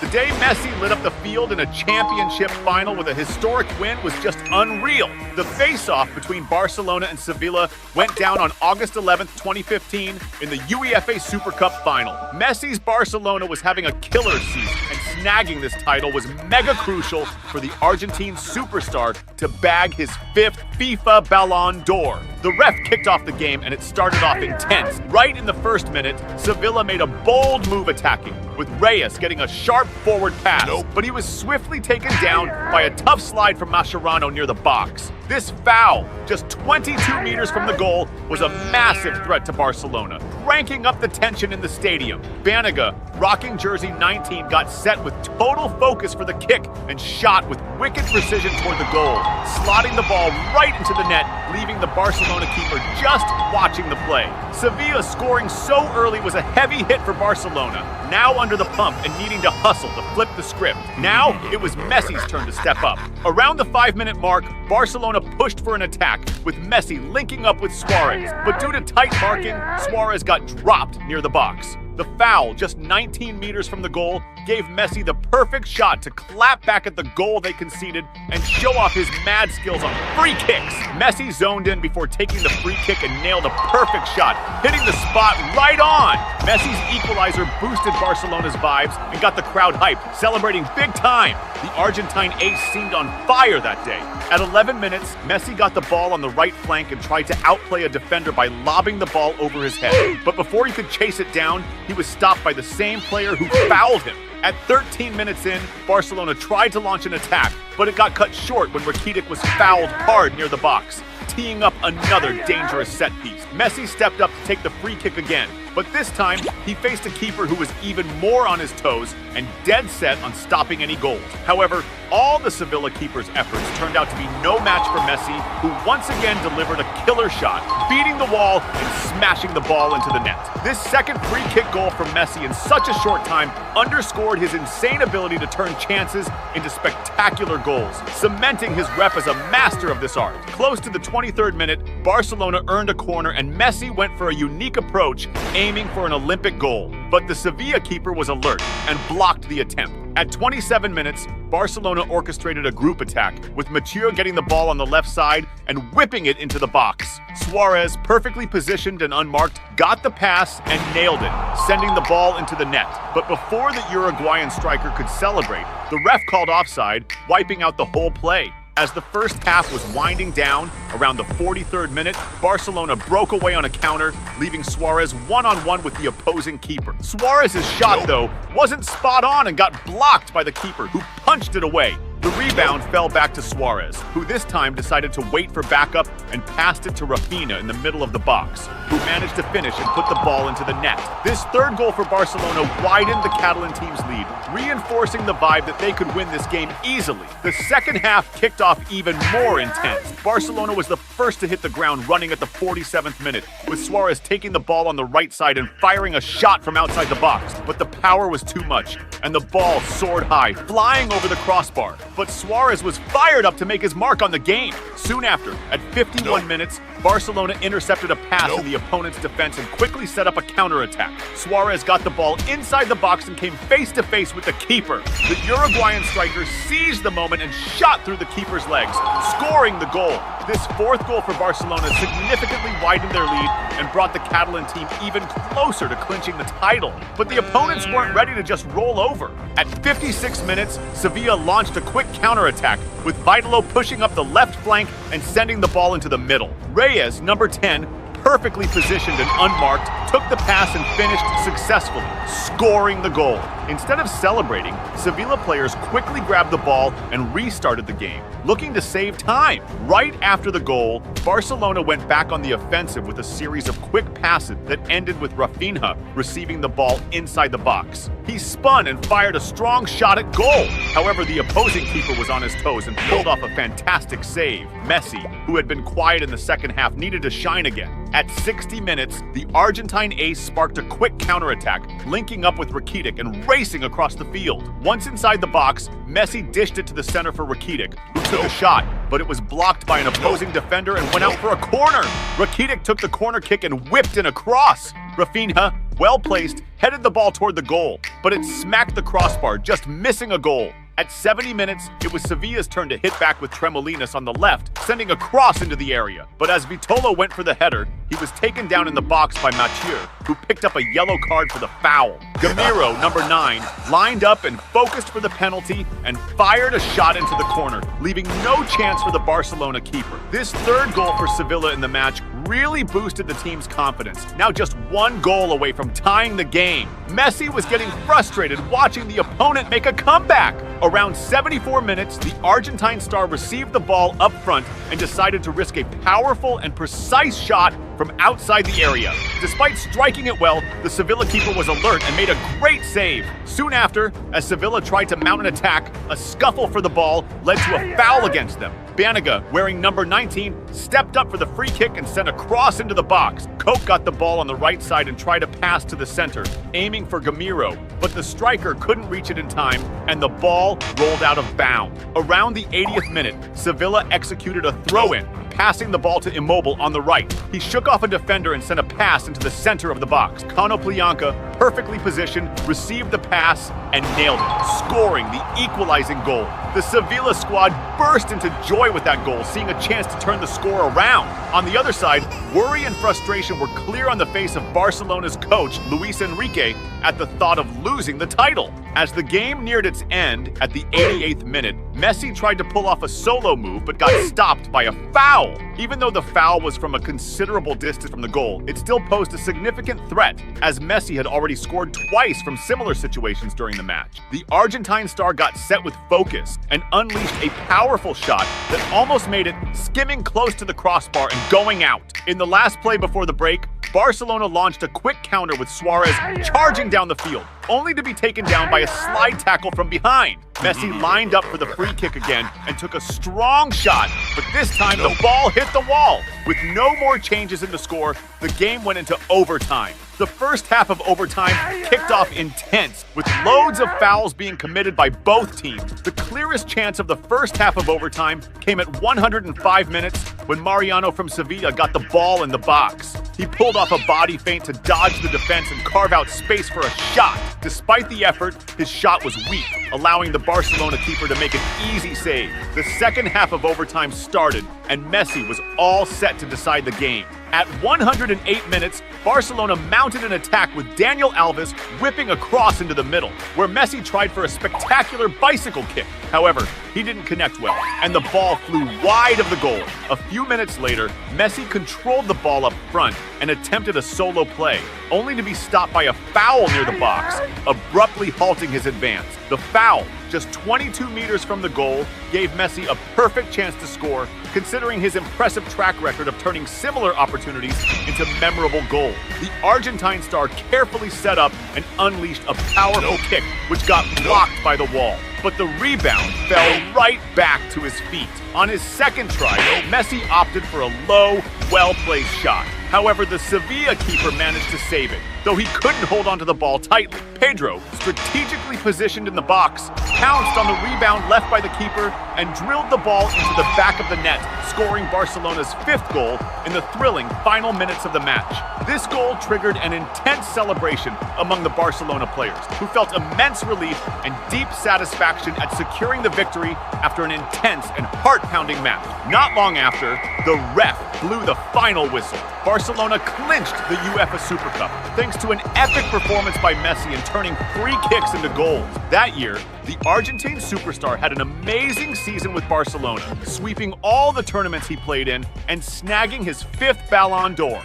The day Messi lit up the field in a championship final with a historic win was just unreal. The face-off between Barcelona and Sevilla went down on August 11th, 2015 in the UEFA Super Cup final. Messi's Barcelona was having a killer season, and snagging this title was mega crucial for the Argentine superstar to bag his 5th FIFA Ballon d'Or. The ref kicked off the game and it started off intense. Right in the first minute, Sevilla made a bold move attacking, with Reyes getting a sharp forward pass, but he was swiftly taken down by a tough slide from Mascherano near the box. This foul, just 22 meters from the goal, was a massive threat to Barcelona, cranking up the tension in the stadium. Banega, rocking jersey 19, got set with total focus for the kick and shot with wicked precision toward the goal, slotting the ball right into the net, leaving the Barcelona keeper just watching the play. Sevilla scoring so early was a heavy hit for Barcelona, now under the pump and needing to hustle to flip the script. Now it was Messi's turn to step up. Around the 5-minute mark, Barcelona pushed for an attack, with Messi linking up with Suarez, but due to tight marking, Suarez got dropped near the box. The foul, just 19 meters from the goal, gave Messi the perfect shot to clap back at the goal they conceded and show off his mad skills on free kicks. Messi zoned in before taking the free kick and nailed a perfect shot, hitting the spot right on. Messi's equalizer boosted Barcelona's vibes and got the crowd hyped, celebrating big time. The Argentine ace seemed on fire that day. At 11 minutes, Messi got the ball on the right flank and tried to outplay a defender by lobbing the ball over his head. But before he could chase it down, he was stopped by the same player who fouled him. At 13 minutes in, Barcelona tried to launch an attack, but it got cut short when Rakitic was fouled hard near the box, teeing up another dangerous set piece. Messi stepped up to take the free kick again, but this time he faced a keeper who was even more on his toes and dead set on stopping any goals. However, all the Sevilla keeper's efforts turned out to be no match for Messi, who once again delivered a killer shot, beating the wall and smashing the ball into the net. This second free kick goal from Messi in such a short time underscored his insane ability to turn chances into spectacular goals, cementing his rep as a master of this art. Close to the 23rd minute, Barcelona earned a corner and Messi went for a unique approach, aiming for an Olympic goal. But the Sevilla keeper was alert and blocked the attempt. At 27 minutes, Barcelona orchestrated a group attack, with Mathieu getting the ball on the left side and whipping it into the box. Suarez, perfectly positioned and unmarked, got the pass and nailed it, sending the ball into the net. But before the Uruguayan striker could celebrate, the ref called offside, wiping out the whole play. As the first half was winding down, around the 43rd minute, Barcelona broke away on a counter, leaving Suarez one-on-one with the opposing keeper. Suarez's shot, though, wasn't spot on and got blocked by the keeper, who punched it away. The rebound fell back to Suarez, who this time decided to wait for backup and passed it to Rafinha in the middle of the box, who managed to finish and put the ball into the net. This third goal for Barcelona widened the Catalan team's lead, reinforcing the vibe that they could win this game easily. The second half kicked off even more intense. Barcelona was the first to hit the ground running at the 47th minute, with Suarez taking the ball on the right side and firing a shot from outside the box. But the power was too much, and the ball soared high, flying over the crossbar. But Suarez was fired up to make his mark on the game. Soon after, at 51 minutes, Barcelona intercepted a pass in the opponent's defense and quickly set up a counterattack. Suarez got the ball inside the box and came face-to-face with the keeper. The Uruguayan striker seized the moment and shot through the keeper's legs, scoring the goal. This fourth goal for Barcelona significantly widened their lead and brought the Catalan team even closer to clinching the title. But the opponents weren't ready to just roll over. At 56 minutes, Sevilla launched a quick counterattack, with Vitalo pushing up the left flank and sending the ball into the middle. Reyes, number 10, perfectly positioned and unmarked, took the pass and finished successfully, scoring the goal. Instead of celebrating, Sevilla players quickly grabbed the ball and restarted the game, looking to save time. Right after the goal, Barcelona went back on the offensive with a series of quick passes that ended with Rafinha receiving the ball inside the box. He spun and fired a strong shot at goal. However, the opposing keeper was on his toes and pulled off a fantastic save. Messi, who had been quiet in the second half, needed to shine again. At 60 minutes, the Argentine ace sparked a quick counterattack, linking up with Rakitic and racing across the field. Once inside the box, Messi dished it to the center for Rakitic, who took a shot, but it was blocked by an opposing defender and went out for a corner. Rakitic took the corner kick and whipped in a cross. Rafinha, well placed, headed the ball toward the goal, but it smacked the crossbar, just missing a goal. At 70 minutes, it was Sevilla's turn to hit back with Tremolinas on the left, sending a cross into the area. But as Vitolo went for the header, he was taken down in the box by Mathieu, who picked up a yellow card for the foul. Gamiro, number 9, lined up and focused for the penalty and fired a shot into the corner, leaving no chance for the Barcelona keeper. This third goal for Sevilla in the match really boosted the team's confidence, now just one goal away from tying the game. Messi was getting frustrated watching the opponent make a comeback. Around 74 minutes, the Argentine star received the ball up front and decided to risk a powerful and precise shot from outside the area. Despite striking it well, the Sevilla keeper was alert and made a great save. Soon after, as Sevilla tried to mount an attack, a scuffle for the ball led to a foul against them. Banega, wearing number 19, stepped up for the free kick and sent a cross into the box. Koch got the ball on the right side and tried to pass to the center, aiming for Gamiro, but the striker couldn't reach it in time, and the ball rolled out of bounds. Around the 80th minute, Sevilla executed a throw-in, passing the ball to Immobile on the right. He shook off a defender and sent a pass into the center of the box. Konoplyanka, perfectly positioned, received the pass and nailed it, scoring the equalizing goal. The Sevilla squad burst into joy with that goal, seeing a chance to turn the score around. On the other side, worry and frustration were clear on the face of Barcelona's coach, Luis Enrique, at the thought of losing the title. As the game neared its end at the 88th minute, Messi tried to pull off a solo move but got stopped by a foul. Even though the foul was from a considerable distance from the goal, it still posed a significant threat, as Messi had already scored twice from similar situations during the match. The Argentine star got set with focus and unleashed a powerful shot that almost made it skimming close to the crossbar and going out. In the last play before the break, Barcelona launched a quick counter with Suarez charging down the field, only to be taken down by a slide tackle from behind. Messi lined up for the free kick again and took a strong shot, but this time the ball hit the wall. With no more changes in the score, the game went into overtime. The first half of overtime kicked off intense, with loads of fouls being committed by both teams. The clearest chance of the first half of overtime came at 105 minutes when Mariano from Sevilla got the ball in the box. He pulled off a body feint to dodge the defense and carve out space for a shot. Despite the effort, his shot was weak, allowing the Barcelona keeper to make an easy save. The second half of overtime started, and Messi was all set to decide the game. At 108 minutes, Barcelona mounted an attack with Daniel Alves whipping a cross into the middle, where Messi tried for a spectacular bicycle kick. However, he didn't connect well, and the ball flew wide of the goal. A few minutes later, Messi controlled the ball up front and attempted a solo play, only to be stopped by a foul near the box, abruptly halting his advance. The foul, just 22 meters from the goal, gave Messi a perfect chance to score, considering his impressive track record of turning similar opportunities into memorable goals. The Argentine star carefully set up and unleashed a powerful kick, which got blocked by the wall. But the rebound fell right back to his feet. On his second try, Messi opted for a low, well-placed shot. However, the Sevilla keeper managed to save it, though he couldn't hold onto the ball tightly. Pedro, strategically positioned in the box, pounced on the rebound left by the keeper and drilled the ball into the back of the net, scoring Barcelona's 5th goal in the thrilling final minutes of the match. This goal triggered an intense celebration among the Barcelona players, who felt immense relief and deep satisfaction at securing the victory after an intense and heart-pounding match. Not long after, the ref blew the final whistle. Barcelona clinched the UEFA Super Cup thanks to an epic performance by Messi in turning free kicks into goals. That year, the Argentine superstar had an amazing season with Barcelona, sweeping all the tournaments he played in and snagging his 5th Ballon d'Or.